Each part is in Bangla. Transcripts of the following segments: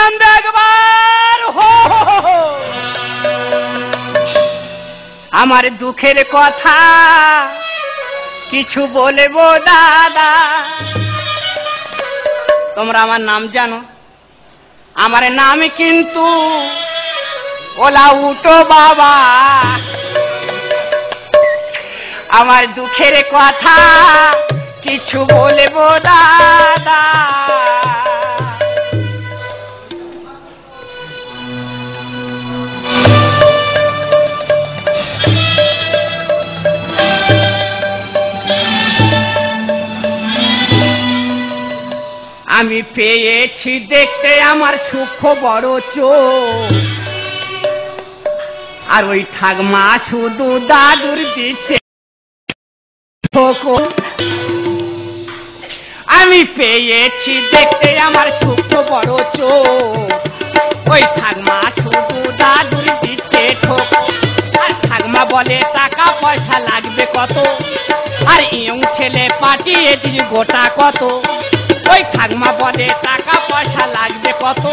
আনন্দ একবার হো আমার দুঃখের কথা কিছু বলবো দাদা। তোমরা আমার নাম জানো, আমার নাম কিন্তু ওলা উঠো বাবা। আমার দুঃখের কথা কিছু বলবো দাদা। আমি পেয়েছি দেখতে আমার সুখ বড় চোখ, আর ওই ঠাকমা শুধু দাদুর দিচ্ছে। আমি পেয়েছি দেখতে আমার সুখ বড় চোখ, ওই ঠাকমা শুধু দাদুর দিচ্ছে ঠোক। আর ঠাকমা বলে টাকা পয়সা লাগবে কত, আর ইয়ং ছেলে পাঠিয়ে দিল গোটা কত। ওই ঠাকমা বলে টাকা পয়সা লাগবে কত,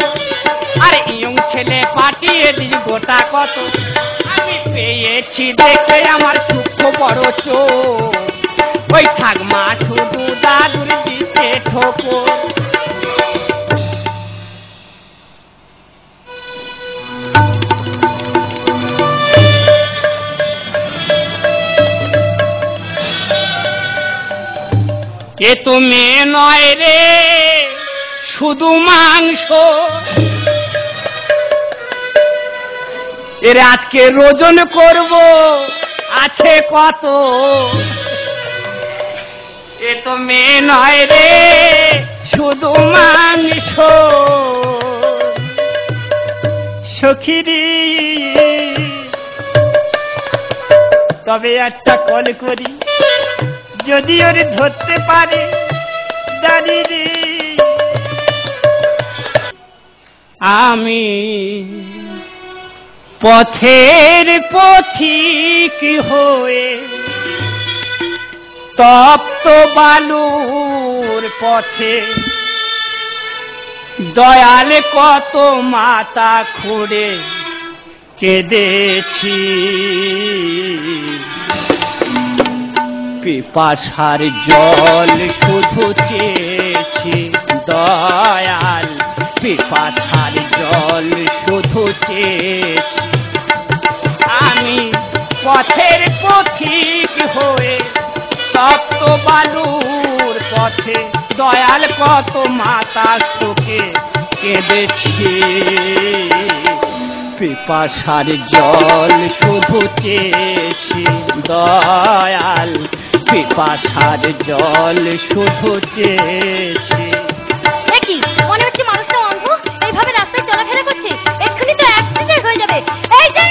আর ইয়ং ছেলে পাঠিয়ে দিল গোটা কত। আমি পেয়েছি দেখতে আমার সুখ বড় চোখ, ওই ঠাকমা শুধু দাদুর দিতে ঠোকর। এ তো মেয়ে নয় রে শুধু মাংস, এর আজকে রোজন করব আছে কত। এ তো মেয়ে নয় রে শুধু মাংস, সখিরি তবে একটা কল করি, যদি ওর ধরতে পারে দাঁড়িয়ে। আমি পথের পথিক হয়ে তপ্ত বালুর পথে দয়াল কত মাথা খুঁড়ে কেঁদেছি। পিপাসার জল শুধু চেয়েছি দয়াল, পিপাসার জল শুধু চেয়েছি। আমি পথের পথিক হয়ে তপ্ত বালুর পথে দয়াল কত মাথা ঠুকে কেঁদেছি। পিপাসার জল শুধু চেয়েছি দয়াল, পিপাসার জল শুধু চেয়েছি। কি মনে হচ্ছে মানুষটা অন্ধ, এইভাবে রাস্তায় চলাফেরা করছে, এক্ষুনি তো অ্যাক্সিডেন্ট হয়ে যাবে। এই যে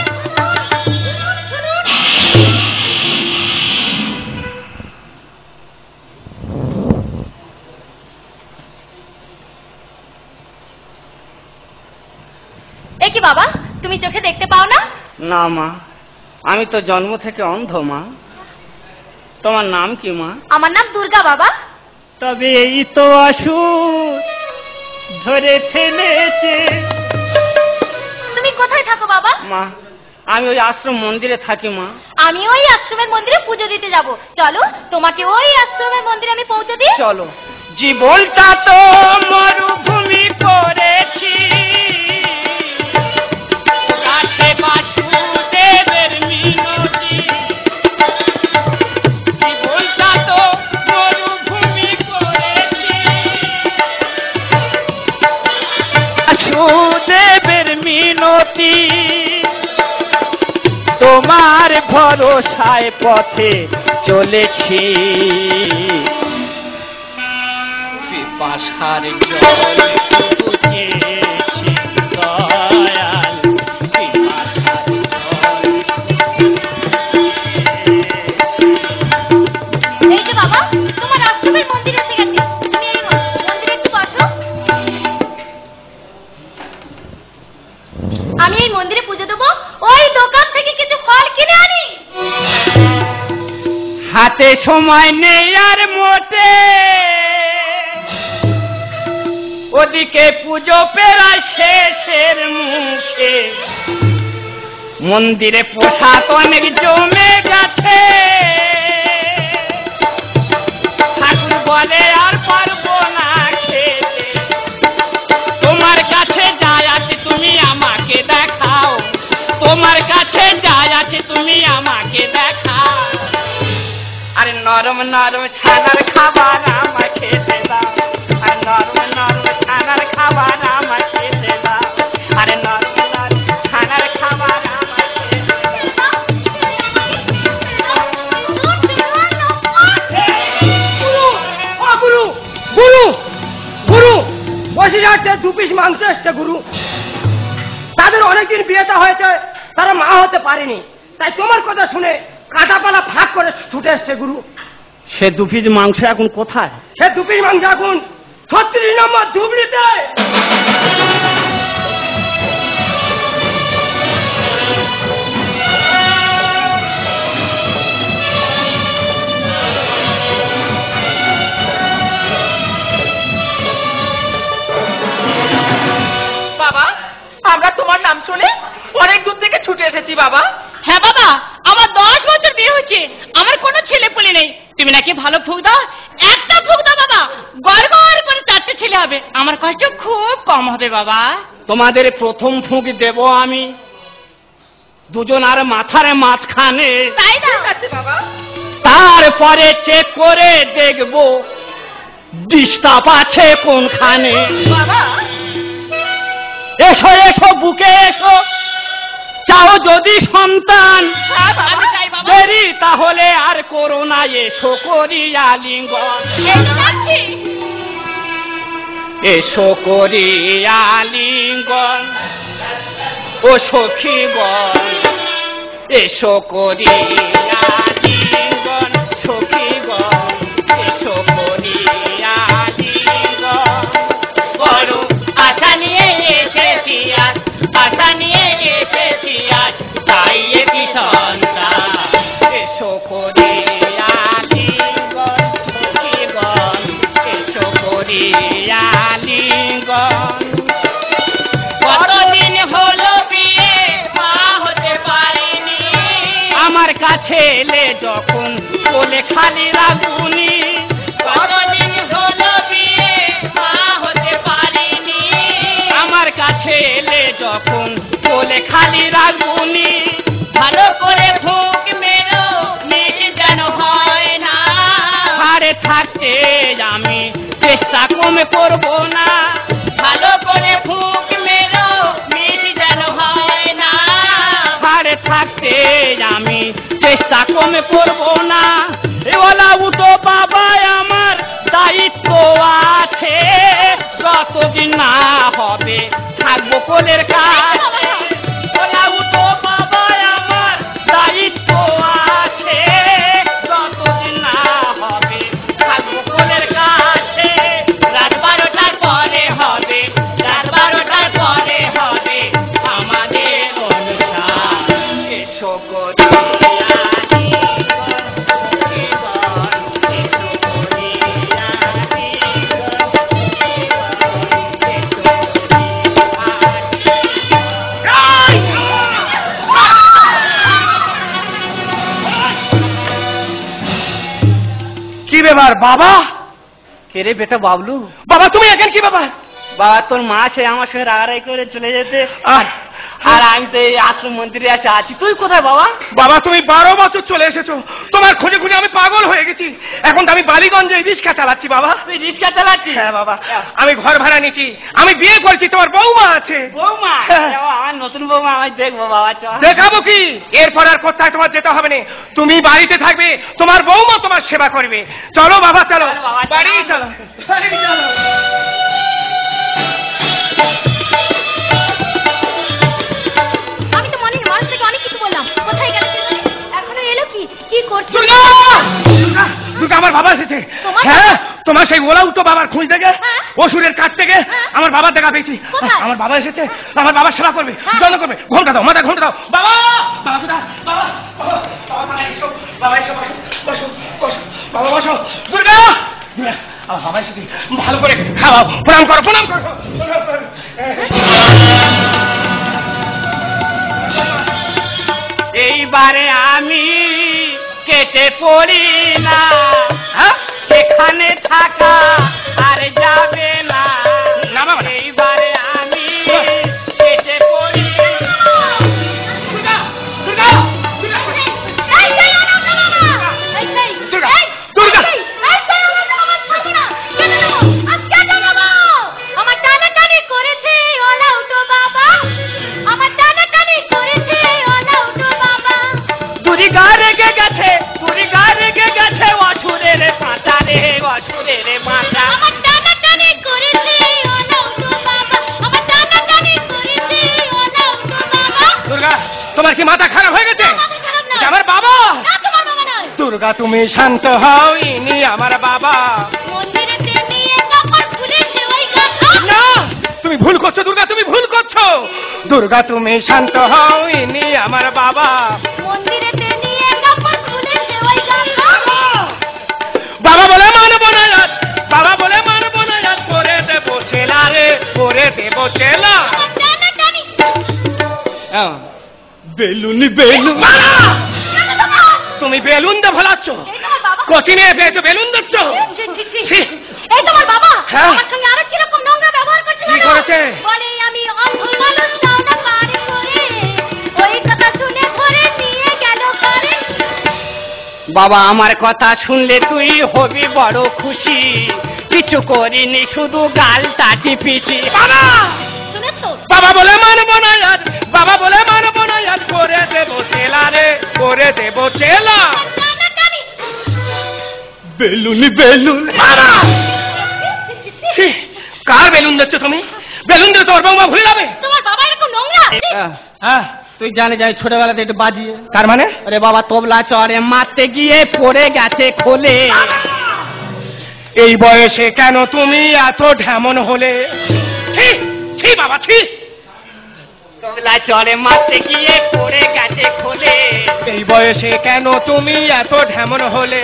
এ কি বাবা, তুমি চোখে দেখতে পাও না? না মা, আমি তো জন্ম থেকে অন্ধ মা। তোমার নাম কি মা? আমার নাম দুর্গা বাবা। তবে এই তো অসুখ ধরে ফেলেছে। তুমি কোথায় থাকো বাবা? মা আমি ওই আশ্রম মন্দিরে থাকি মা। আমি ওই আশ্রমের মন্দিরে পুজো দিতে যাব, চলো তোমাকে ওই আশ্রমের মন্দিরে আমি পৌঁছে দিই। চলো। জীবনটা তো মরুভূমি করেছি, কাছে বাসুদেবের মিনতি। জীবনটা তো মরুভূমি করেছি, বাসুদেবের মিনতি। তোমার ভরসায় পথে চলেছি, পিপাসার জল শুধু চেয়েছি দয়াল, পিপাসার জল। এই যে বাবা, তোমার আশ্রমের মন্দির এসে গেছে, তুমি এই মন্দিরে একটু বসো। আমি এই মন্দিরে পুজো দেবো, ওই দোকান থেকে কিছু ফল কিনে আনি। হাতে সময় নেই আর মোটে, ওদিকে পুজো পেরায় শেষের মুখে, মন্দিরে প্রসাদ অনেক জমে গেছে। ঠাকুর বলে আর পারবো না খেতে, তোমার কাছে যা আছে তুমি আমাকে দেখাও, তোমার কাছে যা আছে তুমি আমাকে দেখাও। আরে নরম নরম ছানার খাবার আমাকে খেতে দাও, আরে নরম নরম ছানার খাবার আমাকে খেতে দাও, আরে নরম নরম ছানার খাবার আমাকে খেতে দাও। গুরু গুরু গুরু বসে যাচ্ছে 2 পিস মাংস এসছে গুরু। তাদের অনেকদিন বিয়েটা হয়েছে, তারা মা হতে পারেনি, তাই তোমার কথা শুনে কাঁটাপালা ফাঁক করে ছুটে এসছে গুরু। সে 2 পিস মাংস এখন কোথায়? সে 2 পিস মাংস এখন 36 নম্বর ধুবড়িতে। বাবা, আমরা তোমার নাম শুনে অনেক দূর থেকে ছুটে এসেছি বাবা। হ্যাঁ বাবা, আমার 10 বছর বিয়ে হয়েছে, আমার কোনো ছেলে পুলে নেই। তুমি নাকি ভালো ফুক দাও, একটা ফুক দাও বাবা, গড় গড় করে 4টে ছেলে হবে, আমার কষ্ট খুব কম হবে বাবা। তোমাদের প্রথম ফুঁক দেব আমি, দুজন আর মাথার মাঝখানে। তাই না? ঠিক আছে বাবা। তারপরে চেক করে দেখব ডিস্টার্ব আছে কোনখানে। বাবা, এসো এসো বুকে এসো, চাও যদি সন্তান, হ্যাঁ বাবা। আমি চাই বাবা। দেরি তাহলে আর করো না, এসো করিয়া লিঙ্গন, এই তো যাচ্ছি। এসো করিয়া লিঙ্গন, ও সখীগণ, এসো করিয়া লিঙ্গন, সখীগণ, এসো করিয়া লিঙ্গন। বড় আশা নিয়ে এসেছি আজ, আশা নিয়ে এসেছি আজ, তাই এটি সন্তান। এসো করিয়া লিঙ্গন, সখীগণ, এসো করিয়া লিঙ্গন। কতদিন হলো বিয়ে, মা হতে পারিনি, আমার কাছে এলে যখন বলে খালি রাগুনি। কতদিন হলো বিয়ে, মা হতে পারিনি, আমার কাছে এলে যখন বলে খালি রাগুনি। ভালো করে ফুঁক মেরো, মিস যেন হয় না, হারে থাকতে আমি চেষ্টা কমে করবো না। ভালো করে ফুঁক মেরো, মিস যেন হয় না, হারে থাকতে আমি চেষ্টা কমে করবো না। এওয়ালা উঠো বাবা, আমার দায়িত্ব আছে, যতদিন না হবে থাকবো কোলের কাছে। ওলা উঠো বাবা, আমার দায়িত্ব আছে, যতদিন না হবে থাকবো কোলের কাছে। রাত 12টার পরে হবে, রাত 12টার পরে হবে আমাদের অনুষ্ঠান। এসো করিয়া লিঙ্গন, সখীগণ, এসো করিয়া লিঙ্গন, সখীগণ, এসো কি ব্যাপার বাবা? কে রে বেটা বাবলু? বাবা তুমি এখন কি ব্যাপার? বাবা তোর মা সে আমার সঙ্গে রাগারাগি করে চলে যেতে, আর আমি তো এই আশ্রম মন্দিরে আছি। তুই কোথায় বাবা? বাবা তুমি 12 বছর চলে এসেছো, তোমার খুঁজে খুঁজে আমি পাগল হয়ে গেছি। এখন তো আমি বালিগঞ্জে রিক্সা চালাচ্ছি বাবা। তুই রিক্সা চালাচ্ছিস? হ্যাঁ বাবা, আমি ঘর ভাড়া নিচ্ছি, আমি বিয়ে করছি, তোমার বৌমা আছে। বৌমা? হ্যাঁ। আমার নতুন বৌমা, আমি দেখবো বাবা। চল দেখাবো কি, এরপর আর কোথায় তোমার যেতে হবে না, তুমি বাড়িতে থাকবে, তোমার বৌমা তোমার সেবা করবে। চলো বাবা চলো, চলো বাবা, বাড়ি চলো, বাড়ি চলো। আমি তো মনের মানুষটাকে অনেক কিছু বললাম, কোথায় গেল সে? এখনো এলো কি? কি করছে? দুর্গা! দুর্গা! দুর্গা, আমার বাবা এসেছে। তোমার হ্যাঁ, তোমার সেই ওলা উঠো বাবার খুঁজ থেকে, হ্যাঁ। অসুরের কাছ থেকে হ্যাঁ। আমার বাবার দেখা পেয়েছি। কোথায়? আমার বাবা এসেছে, আমার বাবার সেবা করবে, হ্যাঁ। যত্ন করবে। ঘন্টা দাও, মাথা ঘন্টা দাও। বাবা, বাবা কোথায়? বাবা, বাবা, বাবা, বাবা এসো, বাবা এসো, বসো, বসো, বসো, বাবা বসো। দুর্গা! দুর্গা! আমায় শুধু ভালো করে খাওয়াও। প্রণাম করো, প্রণাম করো। এইবারে আমি কেটে পড়ি না, এখানে থাকা আর যাবে না। না বাবা না। এইবারে আমি কেটে পড়ি। দুর্গা, দুর্গা, দুর্গা, দুর্গা। আমার টানাটানি করেছে অলৌটো বাবা, আমার টানাটানি করেছে অলৌটো বাবা। দুর্গা রেগে গেছে, দুর্গা রেগে গেছে, অসুরের মাথা রে, অসুরের মাথা। আমার টানাটানি করেছে অলৌটো বাবা, আমার টানাটানি করেছে অলৌটো বাবা। দুর্গা, তোমার কি মাথা খারাপ হয়ে গেছে? মাথা খারাপ না। এটা আমার বাবা। না, তোমার বাবা নয়। দুর্গা, তুমি শান্ত হও, ইনি আমার বাবা। মন্দিরেতে নিয়ে কাপড় খুলেছে ওই গাধা। না, তুমি ভুল করছো দুর্গা, তুমি ভুল করছো। দুর্গা, তুমি শান্ত হও, ইনি আমার বাবা। মন্দিরেতে নিয়ে কাপড় খুলেছে ওই গাধা। বাবা বলে মানবো না আজ, বাবা বলে মানবো না আজ, করে দেবো ছেলা রে, করে দেবো ছেলা। আমার টানাটানি। Balloon, balloon. তুমি বেলুন দিয়ে ভোলাচ্ছ, এই তোমার বাবা। কোচিনে পেয়েছো বেলুন দিচ্ছ। ঠিক। এই তোমার বাবা হ্যাঁ। আমার সঙ্গে আরো কিরকম নোংরা ব্যবহার করছে কি জানো? করেছে? বলে আমি অন্ধ মানুষ যাও না পারে করে, ওই কথা শুনে ধরে নিয়ে গেল করে। বাবা, আমার কথা শুনলে তুই হবি বড় খুশি। কিছু করিনি, শুধু গালটা টিপিছি। বাবা, শুনেছো? বাবা বলে মানবো না আজ, বাবা বলে মানবো না আজ, করে দেবো ছেলা রে, করে দেবো ছেলা। টানাটানি। Balloon, balloon. ছি, কার বেলুন দিচ্ছ তুমি? বেলুন দিয়ে তোর বৌমা ভুলে যাবে। তোমার বাবা এরকম নোংরা? হ্যাঁ, তুই জানে যাই ছোটবেলাতে একটু বাজিয়ে। তার মানে? আরে বাবা, তবলা চড়ে মারতে গিয়ে পড়ে গেছে খোলে। এই বয়সে কেন তুমি এত ঢেমন হলে? ছি, ছি বাবা, ছি। তবলা চড়ে মারতে গিয়ে পড়ে গেছে খোলে। এই বয়সে কেন তুমি এত ঢেমন হলে?